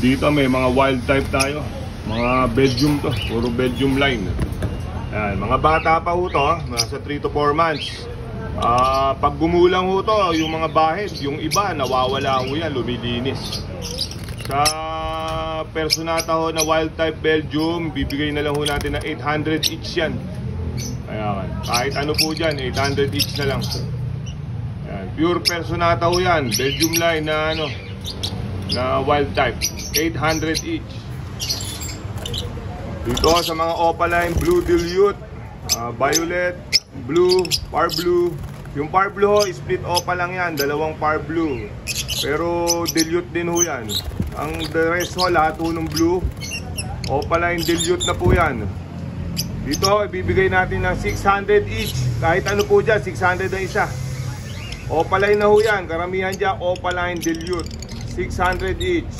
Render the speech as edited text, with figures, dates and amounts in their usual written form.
Dito may mga wild type tayo. Mga Belgium to, puro Belgium line. Ayan, mga bata pa ho to, nasa 3 to 4 months. Pag gumulang ho to, yung mga bahid, yung iba nawawala ho yan, lumilinis. Sa Personata ho na wild type Belgium, bibigay na lang ho natin ng 800 each yan. Ayan, kahit ano po dyan, 800 each na lang. Ayan, pure Personata ho yan, Belgium line na ano, na wild type, 800 each. Dito sa mga opaline, blue dilute, violet, blue, par blue. Yung par blue ho, split opa lang yan, dalawang par blue. Pero dilute din ho yan. Ang the rest ho, lahat ho ng blue, opaline dilute na po yan. Dito ho, ibibigay natin ng 600 each. Kahit ano po dyan, 600 na isa. Opaline na ho yan, karamihan dyan opaline dilute, 600 each.